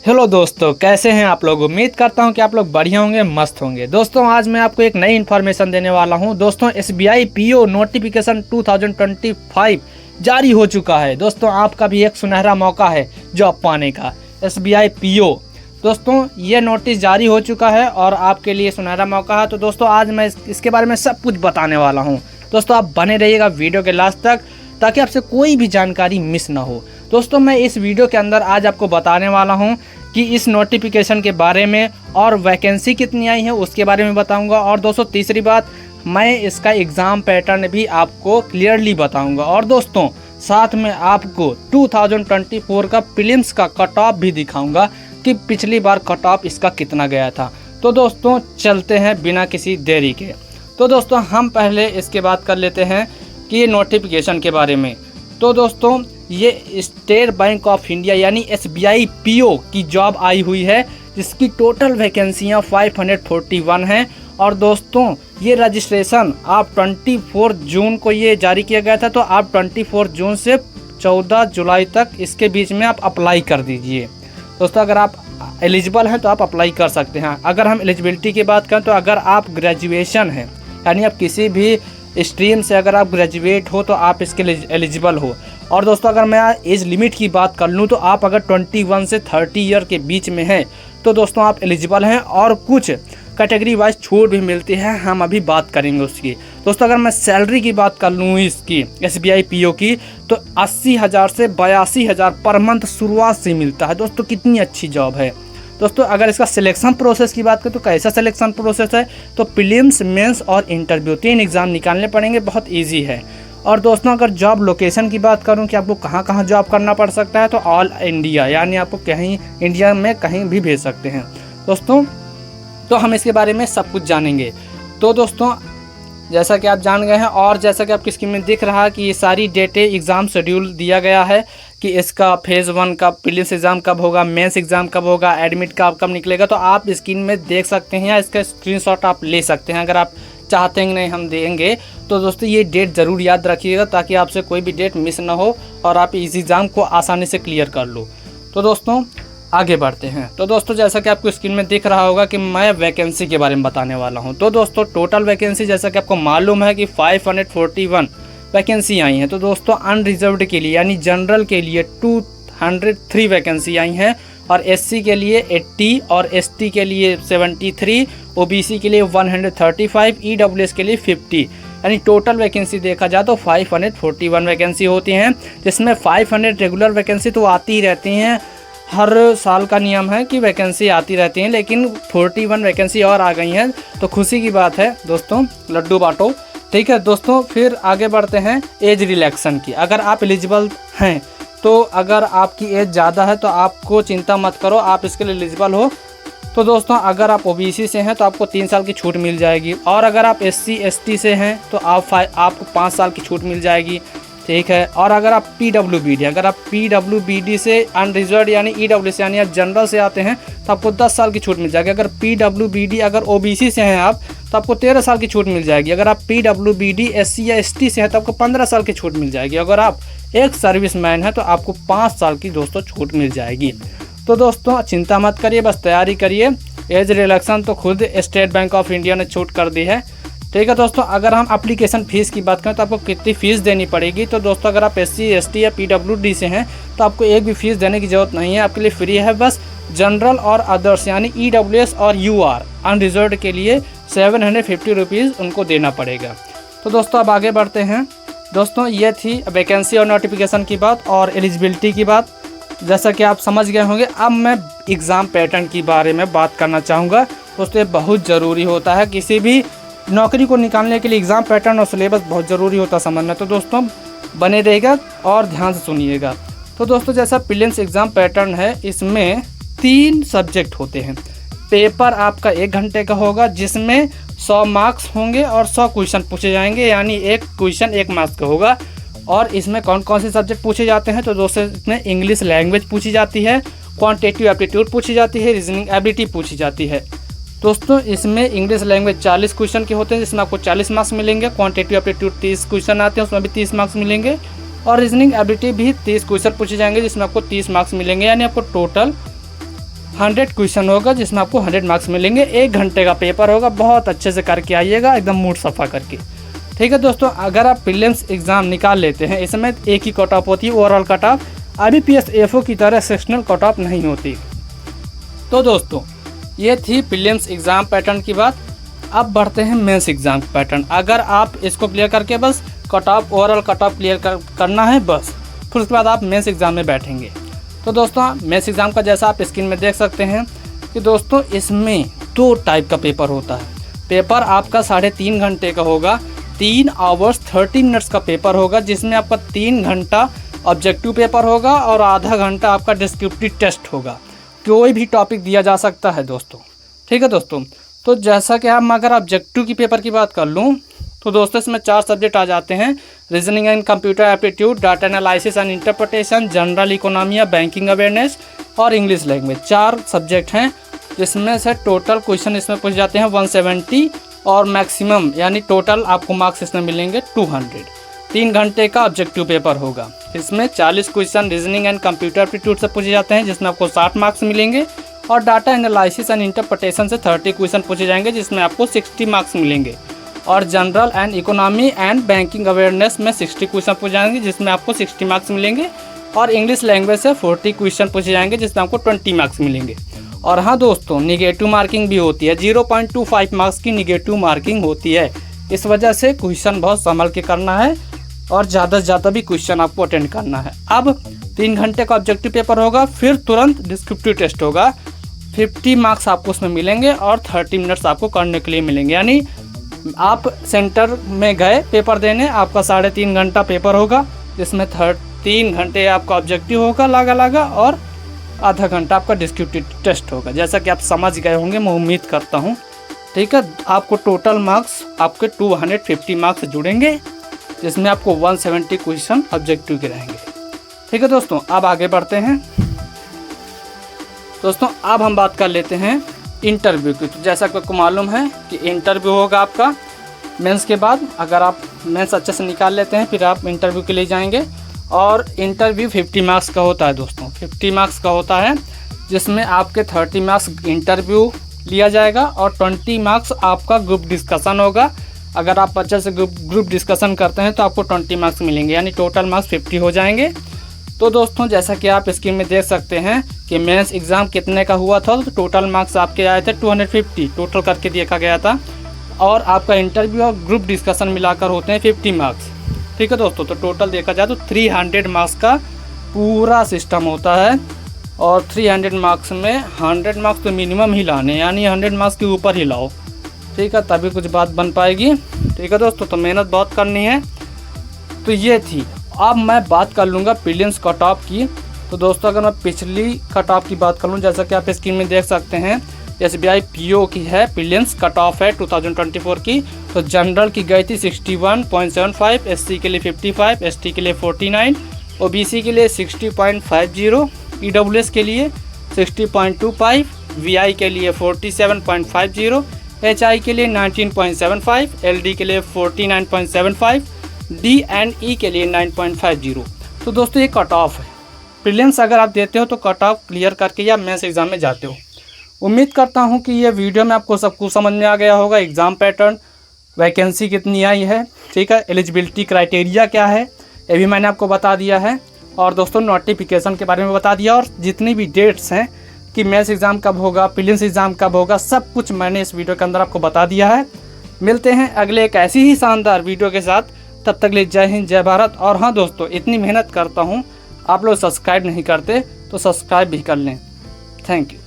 Hello दोस्तों, कैसे हैं आप लोग। उम्मीद करता हूं कि आप लोग बढ़िया होंगे, मस्त होंगे। दोस्तों आज मैं आपको एक नई इन्फॉर्मेशन देने वाला हूं। दोस्तों एसबीआई पीओ नोटिफिकेशन 2025 जारी हो चुका है। दोस्तों आपका भी एक सुनहरा मौका है जॉब पाने का। एसबीआई पीओ दोस्तों ये नोटिस जारी हो चुका है और आपके लिए सुनहरा मौका है। तो दोस्तों आज मैं इसके बारे में सब कुछ बताने वाला हूँ। दोस्तों आप बने रहिएगा वीडियो के लास्ट तक ताकि आपसे कोई भी जानकारी मिस ना हो। दोस्तों मैं इस वीडियो के अंदर आज आपको बताने वाला हूं कि इस नोटिफिकेशन के बारे में और वैकेंसी कितनी आई है उसके बारे में बताऊंगा। और दोस्तों तीसरी बात, मैं इसका एग्ज़ाम पैटर्न भी आपको क्लियरली बताऊंगा। और दोस्तों साथ में आपको 2024 का प्रीलिम्स का कट ऑफ भी दिखाऊंगा कि पिछली बार कट ऑफ इसका कितना गया था। तो दोस्तों चलते हैं बिना किसी देरी के। तो दोस्तों हम पहले इसके बात कर लेते हैं कि ये नोटिफिकेशन के बारे में। तो दोस्तों ये स्टेट बैंक ऑफ इंडिया यानी एसबीआई पीओ की जॉब आई हुई है, जिसकी टोटल वैकेंसियाँ 541 हैं। और दोस्तों ये रजिस्ट्रेशन आप 24 जून को ये जारी किया गया था, तो आप 24 जून से 14 जुलाई तक इसके बीच में आप अप्लाई कर दीजिए। दोस्तों अगर आप एलिजिबल हैं तो आप अप्लाई कर सकते हैं। अगर हम एलिजिबिलिटी की बात करें तो अगर आप ग्रेजुएशन हैं यानी आप किसी भी स्ट्रीम से अगर आप ग्रेजुएट हो तो आप इसके लिए एलिजिबल हो। और दोस्तों अगर मैं एज लिमिट की बात कर लूँ तो आप अगर 21 से 30 ईयर के बीच में हैं तो दोस्तों आप एलिजिबल हैं। और कुछ कैटेगरी वाइज छूट भी मिलती है, हम अभी बात करेंगे उसकी। दोस्तों अगर मैं सैलरी की बात कर लूँ इसकी एसबीआई पीओ की तो 80,000 से 82,000 पर मंथ शुरुआत से मिलता है। दोस्तों कितनी अच्छी जॉब है। दोस्तों अगर इसका सिलेक्शन प्रोसेस की बात करें तो कैसा सिलेक्शन प्रोसेस है, तो प्रीलिम्स, मेंस और इंटरव्यू 3 एग्ज़ाम निकालने पड़ेंगे। बहुत इजी है। और दोस्तों अगर जॉब लोकेशन की बात करूं कि आपको कहां कहां जॉब करना पड़ सकता है, तो ऑल इंडिया यानी आपको कहीं इंडिया में कहीं भी भेज सकते हैं। दोस्तों तो हम इसके बारे में सब कुछ जानेंगे। तो दोस्तों जैसा कि आप जान गए हैं और जैसा कि आपकी स्क्रीन में दिख रहा है कि ये सारी डेटें एग्ज़ाम शेड्यूल दिया गया है कि इसका फेज़ 1 का प्रीलिम्स एग्ज़ाम कब होगा, मेंस एग्ज़ाम कब होगा, एडमिट का कब निकलेगा। तो आप स्क्रीन में देख सकते हैं या इसका स्क्रीनशॉट आप ले सकते हैं अगर आप चाहते हैं। नहीं हम देंगे तो दोस्तों ये डेट ज़रूर याद रखिएगा ताकि आपसे कोई भी डेट मिस ना हो और आप इस एग्ज़ाम को आसानी से क्लियर कर लो। तो दोस्तों आगे बढ़ते हैं। तो दोस्तों जैसा कि आपको स्क्रीन में दिख रहा होगा कि मैं वैकेंसी के बारे में बताने वाला हूं। तो दोस्तों टोटल वैकेंसी जैसा कि आपको मालूम है कि 541 वैकेंसी आई हैं। तो दोस्तों अनरिजर्व्ड के लिए यानी जनरल के लिए 203 वैकेंसी आई हैं और एससी के लिए 80 और एसटी के लिए 73, ओबीसी के लिए 135, ईडब्ल्यूएस के लिए 50। यानी टोटल वैकेंसी देखा जाए तो 541 वैकेंसी होती हैं, जिसमें 500 रेगुलर वैकेंसी तो आती ही रहती हैं। हर साल का नियम है कि वैकेंसी आती रहती हैं, लेकिन 41 वैकेंसी और आ गई हैं तो खुशी की बात है। दोस्तों लड्डू बांटो, ठीक है। दोस्तों फिर आगे बढ़ते हैं एज रिलैक्सन की। अगर आप एलिजिबल हैं तो अगर आपकी एज ज़्यादा है तो आपको चिंता मत करो, आप इसके लिए एलिजिबल हो। तो दोस्तों अगर आप ओबीसी से हैं तो आपको 3 साल की छूट मिल जाएगी। और अगर आप एससी एसटी से हैं तो आपको 5 साल की छूट मिल जाएगी, ठीक है। और अगर आप पीडब्ल्यूबीडी से अनरिजर्व्ड यानी ईडब्ल्यूएस यानी आप जनरल से आते हैं तो आपको 10 साल की छूट मिल जाएगी। अगर पीडब्ल्यूबीडी अगर ओबीसी से हैं आप तो आपको 13 साल की छूट मिल जाएगी। अगर आप पीडब्ल्यूबीडी एससी या एसटी से हैं तो आपको 15 साल की छूट मिल जाएगी। अगर आप एक सर्विसमैन है तो आपको 5 साल की दोस्तों छूट मिल जाएगी। तो दोस्तों चिंता मत करिए, बस तैयारी करिए। एज रिलैक्सन तो खुद स्टेट बैंक ऑफ इंडिया ने छूट कर दी है, ठीक है। दोस्तों अगर हम एप्लीकेशन फ़ीस की बात करें तो आपको कितनी फ़ीस देनी पड़ेगी। तो दोस्तों अगर आप एससी एसटी या पीडब्ल्यूडी से हैं तो आपको एक भी फ़ीस देने की ज़रूरत नहीं है, आपके लिए फ्री है। बस जनरल और अदर्स यानी ईडब्ल्यूएस और यूआर अनरिजर्व्ड के लिए 750 रुपीज़ उनको देना पड़ेगा। तो दोस्तों अब आगे बढ़ते हैं। दोस्तों ये थी वैकेंसी और नोटिफिकेशन की बात और एलिजिबिलिटी की बात, जैसा कि आप समझ गए होंगे। अब मैं एग्ज़ाम पैटर्न के बारे में बात करना चाहूँगा। दोस्तों ये बहुत ज़रूरी होता है, किसी भी नौकरी को निकालने के लिए एग्ज़ाम पैटर्न और सिलेबस बहुत ज़रूरी होता है समझना। तो दोस्तों बने रहेगा और ध्यान से सुनिएगा। तो दोस्तों जैसा प्रीलिम्स एग्ज़ाम पैटर्न है, इसमें 3 सब्जेक्ट होते हैं। पेपर आपका 1 घंटे का होगा जिसमें 100 मार्क्स होंगे और 100 क्वेश्चन पूछे जाएंगे, यानी एक क्वेश्चन 1 मार्क्स का होगा। और इसमें कौन कौन से सब्जेक्ट पूछे जाते हैं, तो दोस्तों इसमें इंग्लिश लैंग्वेज पूछी जाती है, क्वांटिटेटिव एप्टीट्यूड पूछी जाती है, रीजनिंग एबिलिटी पूछी जाती है। दोस्तों इसमें इंग्लिश लैंग्वेज 40 क्वेश्चन के होते हैं जिसमें आपको 40 मार्क्स मिलेंगे। क्वांटिटेटिव एप्टीट्यूड 30 क्वेश्चन आते हैं उसमें भी 30 मार्क्स मिलेंगे। और रीजनिंग एबिलिटी भी 30 क्वेश्चन पूछे जाएंगे जिसमें आपको 30 मार्क्स मिलेंगे, यानी आपको टोटल 100 क्वेश्चन होगा जिसमें आपको 100 मार्क्स मिलेंगे। 1 घंटे का पेपर होगा, बहुत अच्छे से करके आइएगा, एकदम मूड सफ़ा करके। ठीक है दोस्तों, अगर आप प्रीलिम्स एग्ज़ाम निकाल लेते हैं, इसमें एक ही कट ऑफ होती है, overall cut off IBPS AFO की तरह सेक्शनल कट ऑफ नहीं होती। तो दोस्तों ये थी प्रीलिम्स एग्ज़ाम पैटर्न की बात। अब बढ़ते हैं मेंस एग्ज़ाम पैटर्न। अगर आप इसको क्लियर करके बस cut off, overall cut off clear करना है बस, फिर उसके बाद आप मेंस एग्ज़ाम में बैठेंगे। तो दोस्तों मेंस एग्ज़ाम का जैसा आप स्क्रीन में देख सकते हैं कि दोस्तों इसमें 2 टाइप का पेपर होता है। पेपर आपका 3.5 घंटे का होगा, 3 आवर्स 30 मिनट्स का पेपर होगा, जिसमें आपका 3 घंटा ऑब्जेक्टिव पेपर होगा और आधा घंटा आपका डिस्क्रिप्टिव टेस्ट होगा। कोई भी टॉपिक दिया जा सकता है दोस्तों। ठीक है दोस्तों, तो जैसा कि हम अगर ऑब्जेक्टिव की पेपर की बात कर लूँ तो दोस्तों इसमें 4 सब्जेक्ट आ जाते हैं। Reasoning and computer aptitude, data analysis and interpretation, general economy या बैंकिंग अवेयरनेस और इंग्लिश लैंग्वेज। 4 सब्जेक्ट हैं जिसमें से टोटल क्वेश्चन इसमें पूछ जाते हैं 170 और मैक्सिमम यानी टोटल आपको मार्क्स इसमें मिलेंगे 200। 3 घंटे का ऑब्जेक्टिव पेपर होगा। इसमें 40 question reasoning and computer aptitude से पूछे जाते हैं जिसमें आपको 60 मार्क्स मिलेंगे, और डाटा एनालिसिस एंड इंटरप्रिटेशन से 30 क्वेश्चन पूछे जाएंगे जिसमें आपको 60 मार्क्स मिलेंगे, और general and economy and banking awareness में 60 क्वेश्चन पूछे जाएंगे जिसमें आपको 60 मार्क्स मिलेंगे, और इंग्लिश लैंग्वेज से 40 क्वेश्चन पूछे जाएंगे जिसमें आपको 20 मार्क्स मिलेंगे। और हाँ दोस्तों, निगेटिव मार्किंग भी होती है, 0.25 मार्क्स की निगेटिव मार्किंग होती है। इस वजह से क्वेश्चन बहुत संभल के करना है और ज़्यादा से ज़्यादा भी क्वेश्चन आपको अटेंड करना है। अब 3 घंटे का ऑब्जेक्टिव पेपर होगा, फिर तुरंत डिस्क्रिप्टिव टेस्ट होगा। 50 मार्क्स आपको उसमें मिलेंगे और 30 मिनट्स आपको करने के लिए मिलेंगे। यानी आप सेंटर में गए पेपर देने, आपका 3.5 घंटा पेपर होगा जिसमें 3 घंटे आपका ऑब्जेक्टिव होगा लगा और आधा घंटा आपका डिस्क्रिप्टिव टेस्ट होगा। जैसा कि आप समझ गए होंगे, मैं उम्मीद करता हूँ। ठीक है, आपको टोटल मार्क्स आपके 250 मार्क्स जुड़ेंगे जिसमें आपको 170 क्वेश्चन ऑब्जेक्टिव के रहेंगे। ठीक है दोस्तों, अब आगे बढ़ते हैं। दोस्तों अब हम बात कर लेते हैं इंटरव्यू की। तो जैसा कि आपको मालूम है कि इंटरव्यू होगा आपका मेंस के बाद। अगर आप मेंस अच्छे से निकाल लेते हैं फिर आप इंटरव्यू के लिए जाएंगे, और इंटरव्यू 50 मार्क्स का होता है दोस्तों। 50 मार्क्स का होता है जिसमें आपके 30 मार्क्स इंटरव्यू लिया जाएगा और 20 मार्क्स आपका ग्रुप डिस्कशन होगा। अगर आप अच्छे से ग्रुप डिस्कशन करते हैं तो आपको 20 मार्क्स मिलेंगे, यानी टोटल मार्क्स 50 हो जाएंगे। तो दोस्तों जैसा कि आप स्क्रीन में देख सकते हैं कि मेंस एग्ज़ाम कितने का हुआ था, तो टोटल मार्क्स आपके आए थे 250 टोटल करके देखा गया था, और आपका इंटरव्यू और ग्रुप डिस्कशन मिलाकर होते हैं 50 मार्क्स। ठीक है दोस्तों, तो टोटल देखा जाए तो 300 मार्क्स का पूरा सिस्टम होता है, और 300 मार्क्स में 100 मार्क्स तो मिनिमम ही लाने, यानी 100 मार्क्स के ऊपर ही लाओ। ठीक है, तभी कुछ बात बन पाएगी। ठीक है दोस्तों, तो मेहनत बहुत करनी है। तो ये थी। अब मैं बात कर लूँगा प्रीलिम्स कट ऑफ की। तो दोस्तों अगर मैं पिछली कट ऑफ की बात कर लूँ, जैसा कि आप स्क्रीन में देख सकते हैं SBI PO की है, प्रीलिम्स कट ऑफ है 2024 की। तो जनरल की गई थी 61.75, SC के लिए 55, ST के लिए 49, OBC के लिए 60.50, EWS के लिए 60.25, VI के लिए 47.50, HI के लिए 19.75, LD के लिए 49.75, D&E के लिए 9.50। तो दोस्तों ये कट ऑफ है। प्रीलिम्स अगर आप देते हो तो कट ऑफ क्लियर करके या मेंस एग्ज़ाम में जाते हो। उम्मीद करता हूँ कि ये वीडियो में आपको सब कुछ समझ में आ गया होगा। एग्ज़ाम पैटर्न, वैकेंसी कितनी आई है, ठीक है, एलिजिबिलिटी क्राइटेरिया क्या है, ये भी मैंने आपको बता दिया है। और दोस्तों नोटिफिकेशन के बारे में बता दिया, और जितनी भी डेट्स हैं कि मेंस एग्ज़ाम कब होगा, प्रीलिम्स एग्ज़ाम कब होगा, सब कुछ मैंने इस वीडियो के अंदर आपको बता दिया है। मिलते हैं अगले एक ऐसी ही शानदार वीडियो के साथ। तब तक ले जय हिंद, जय भारत। और हाँ दोस्तों, इतनी मेहनत करता हूँ, आप लोग सब्सक्राइब नहीं करते तो सब्सक्राइब भी कर लें। Thank you.